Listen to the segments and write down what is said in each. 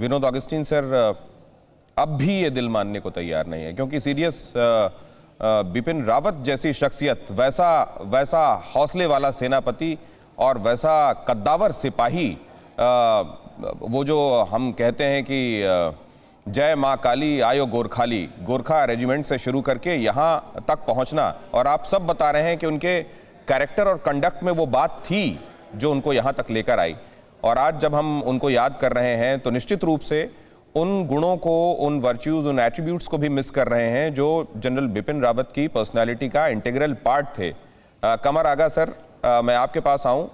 Vinod Augustine sir, अब भी ये दिल मानने को तैयार नहीं है, क्योंकि सीरियस बिपिन रावत जैसी शख्सियत, वैसा वैसा हौसले वाला सेनापति और वैसा कद्दावर सिपाही, वो जो हम कहते हैं कि जय माँ काली आयो गोरखाली, गोरखा रेजिमेंट से शुरू करके यहाँ तक पहुँचना, और आप सब बता रहे हैं कि उनके कैरेक्टर और कंडक्ट में वो बात थी जो उनको यहाँ तक लेकर आई। और आज जब हम उनको याद कर रहे हैं तो निश्चित रूप से उन गुणों को, उन वर्च्यूज़, उन एट्रीब्यूट्स को भी मिस कर रहे हैं जो जनरल बिपिन रावत की पर्सनालिटी का इंटीग्रल पार्ट थे। कमर आगा सर, मैं आपके पास आऊं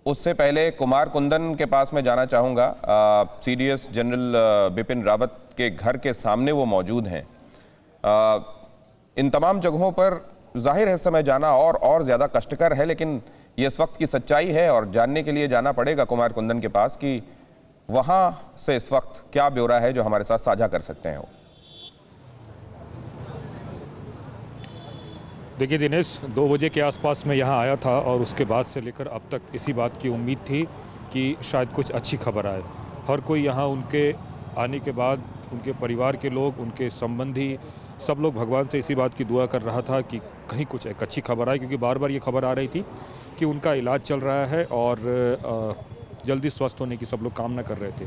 उससे पहले कुमार कुंदन के पास मैं जाना चाहूँगा। सीडीएस जनरल बिपिन रावत के घर के सामने वो मौजूद हैं। इन तमाम जगहों पर जाहिर है समय जाना और ज़्यादा कष्टकर है, लेकिन ये इस वक्त की सच्चाई है और जानने के लिए जाना पड़ेगा कुमार कुंदन के पास कि वहाँ से इस वक्त क्या ब्यौरा है जो हमारे साथ साझा कर सकते हैं वो। देखिए दिनेश, 2 बजे के आसपास मैं यहाँ आया था और उसके बाद से लेकर अब तक इसी बात की उम्मीद थी कि शायद कुछ अच्छी खबर आए। हर कोई यहाँ उनके आने के बाद, उनके परिवार के लोग, उनके संबंधी, सब लोग भगवान से इसी बात की दुआ कर रहा था कि कहीं कुछ एक अच्छी खबर आए, क्योंकि बार बार ये खबर आ रही थी कि उनका इलाज चल रहा है और जल्दी स्वस्थ होने की सब लोग कामना कर रहे थे।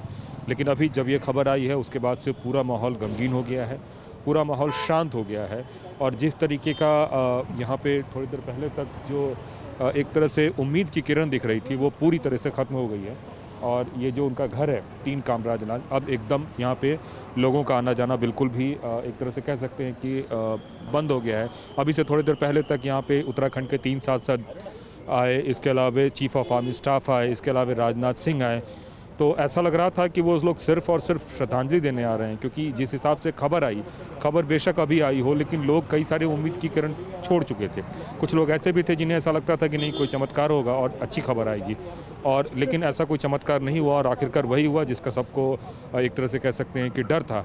लेकिन अभी जब ये खबर आई है उसके बाद से पूरा माहौल गमगीन हो गया है, पूरा माहौल शांत हो गया है। और जिस तरीके का यहाँ पे थोड़ी देर पहले तक जो एक तरह से उम्मीद की किरण दिख रही थी वो पूरी तरह से ख़त्म हो गई है। और ये जो उनका घर है 3 कामराज नाज, अब एकदम यहाँ पे लोगों का आना जाना बिल्कुल भी एक तरह से कह सकते हैं कि बंद हो गया है। अभी से थोड़ी देर पहले तक यहाँ पे उत्तराखंड के 3 सांसद आए, इसके अलावा चीफ ऑफ आर्मी स्टाफ आए, इसके अलावा राजनाथ सिंह आए। तो ऐसा लग रहा था कि वो लोग सिर्फ और सिर्फ श्रद्धांजलि देने आ रहे हैं, क्योंकि जिस हिसाब से खबर आई, खबर बेशक अभी आई हो लेकिन लोग कई सारे उम्मीद की किरण छोड़ चुके थे। कुछ लोग ऐसे भी थे जिन्हें ऐसा लगता था कि नहीं कोई चमत्कार होगा और अच्छी खबर आएगी, और लेकिन ऐसा कोई चमत्कार नहीं हुआ और आखिरकार वही हुआ जिसका सबको एक तरह से कह सकते हैं कि डर था।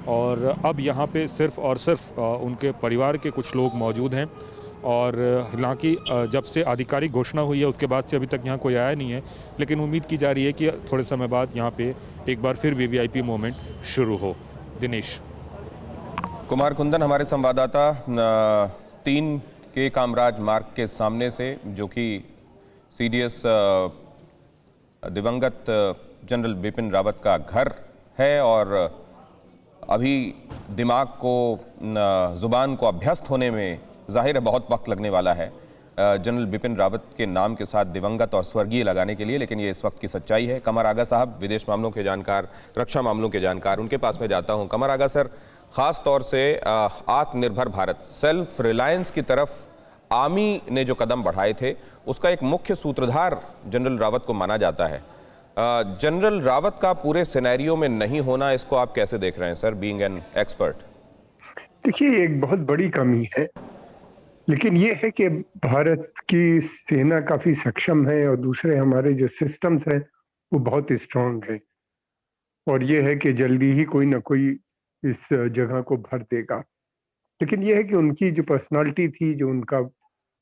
और अब यहाँ पे सिर्फ और सिर्फ उनके परिवार के कुछ लोग मौजूद हैं। और हालांकि जब से आधिकारिक घोषणा हुई है उसके बाद से अभी तक यहाँ कोई आया नहीं है, लेकिन उम्मीद की जा रही है कि थोड़े समय बाद यहाँ पे एक बार फिर वीवीआईपी मूवमेंट शुरू हो। दिनेश। कुमार कुंदन, हमारे संवाददाता 3 के कामराज मार्ग के सामने से, जो कि सीडीएस दिवंगत जनरल बिपिन रावत का घर है, और अभी दिमाग को, ज़ुबान को अभ्यस्त होने में जाहिर है बहुत वक्त लगने वाला है जनरल बिपिन रावत के नाम के साथ दिवंगत और स्वर्गीय लगाने के लिए, लेकिन ये इस वक्त की सच्चाई है। कमर आगा साहब, विदेश मामलों के जानकार, रक्षा मामलों के जानकार, उनके पास मैं जाता हूँ। कमर आगा सर, ख़ास तौर से आत्मनिर्भर भारत, सेल्फ रिलायंस की तरफ आर्मी ने जो कदम बढ़ाए थे उसका एक मुख्य सूत्रधार जनरल रावत को माना जाता है। जनरल रावत का पूरे सिनेरियो में नहीं होना, इसको आप कैसे देख रहे हैं सर, बीइंग एन एक्सपर्ट? देखिए, एक बहुत बड़ी कमी है, लेकिन ये है कि भारत की सेना काफी सक्षम है और दूसरे हमारे जो सिस्टम्स हैं वो बहुत स्ट्रांग है, और ये है कि जल्दी ही कोई ना कोई इस जगह को भर देगा। लेकिन ये है कि उनकी जो पर्सनालिटी थी, जो उनका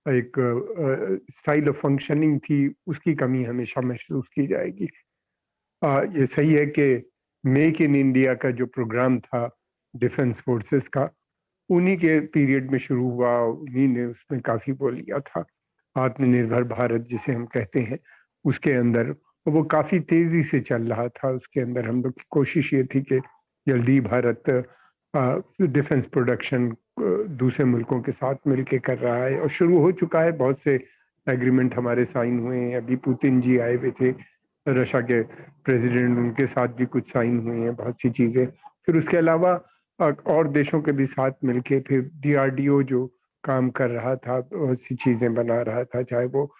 एक स्टाइल ऑफ फंक्शनिंग थी, उसकी कमी हमेशा महसूस की जाएगी। ये सही है कि मेक इन इंडिया का जो प्रोग्राम था डिफेंस फोर्सेस का, उन्हीं के पीरियड में शुरू हुआ, उन्हीं ने उसमें काफ़ी वो लिया था। आत्मनिर्भर भारत जिसे हम कहते हैं, उसके अंदर वो काफ़ी तेज़ी से चल रहा था। उसके अंदर हम लोग की कोशिश ये थी कि जल्दी भारत डिफेंस प्रोडक्शन दूसरे मुल्कों के साथ मिलके कर रहा है और शुरू हो चुका है। बहुत से एग्रीमेंट हमारे साइन हुए हैं। अभी पुतिन जी आए हुए थे, रशिया के प्रेसिडेंट, उनके साथ भी कुछ साइन हुए हैं बहुत सी चीज़ें। फिर उसके अलावा और देशों के भी साथ मिलके फिर डीआरडीओ जो काम कर रहा था, बहुत सी चीज़ें बना रहा था, चाहे वो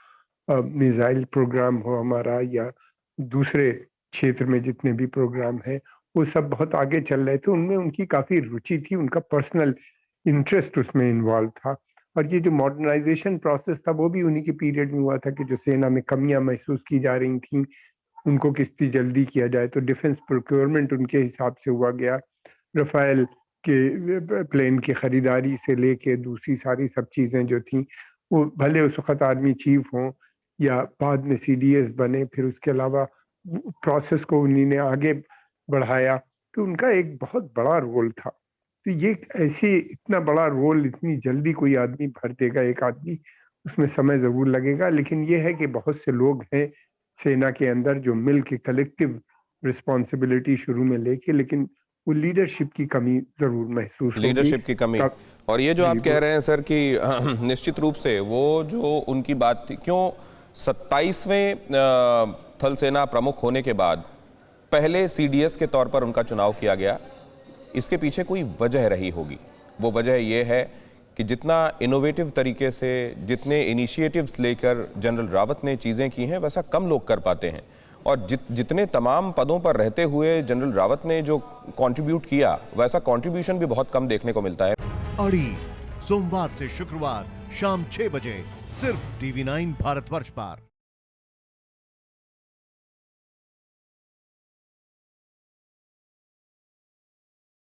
मिसाइल प्रोग्राम हो हमारा या दूसरे क्षेत्र में जितने भी प्रोग्राम हैं, वो सब बहुत आगे चल रहे थे। उनमें उनकी काफ़ी रुचि थी, उनका पर्सनल इंटरेस्ट उसमें इन्वॉल्व था। और ये जो मॉडर्नाइजेशन प्रोसेस था वो भी उन्हीं के पीरियड में हुआ था कि जो सेना में कमियां महसूस की जा रही थी उनको कितनी जल्दी किया जाए, तो डिफेंस प्रोक्योरमेंट उनके हिसाब से हुआ गया। रफाल के प्लेन की खरीदारी से लेके दूसरी सारी सब चीज़ें जो थी, वो भले उस वक्त आर्मी चीफ हों या बाद में सीडीएस बने, फिर उसके अलावा प्रोसेस को उन्हीं ने आगे बढ़ाया, तो उनका एक बहुत बड़ा रोल था। तो ये ऐसे इतना बड़ा रोल इतनी जल्दी कोई आदमी भर देगा, एक आदमी, उसमें समय जरूर लगेगा, लेकिन ये है कि बहुत से लोग हैं सेना के अंदर जो मिल के कलेक्टिव रिस्पॉन्सिबिलिटी शुरू में लेके, लेकिन वो लीडरशिप की कमी जरूर महसूस होगी। लीडरशिप की कमी। और ये जो आप कह रहे हैं सर कि निश्चित रूप से वो जो उनकी बात थी, क्यों 27वें थल सेना प्रमुख होने के बाद पहले सीडीएस के तौर पर उनका चुनाव किया गया, इसके पीछे कोई वजह रही होगी। वो वजह ये है कि जितना इनोवेटिव तरीके से, जितने इनिशिएटिव्स लेकर जनरल रावत ने चीज़ें की हैं, वैसा कम लोग कर पाते हैं। और जितने तमाम पदों पर रहते हुए जनरल रावत ने जो कंट्रीब्यूट किया, वैसा कंट्रीब्यूशन भी बहुत कम देखने को मिलता है। अड़ी सोमवार से शुक्रवार शाम 6 बजे सिर्फ TV9 भारतवर्ष पर।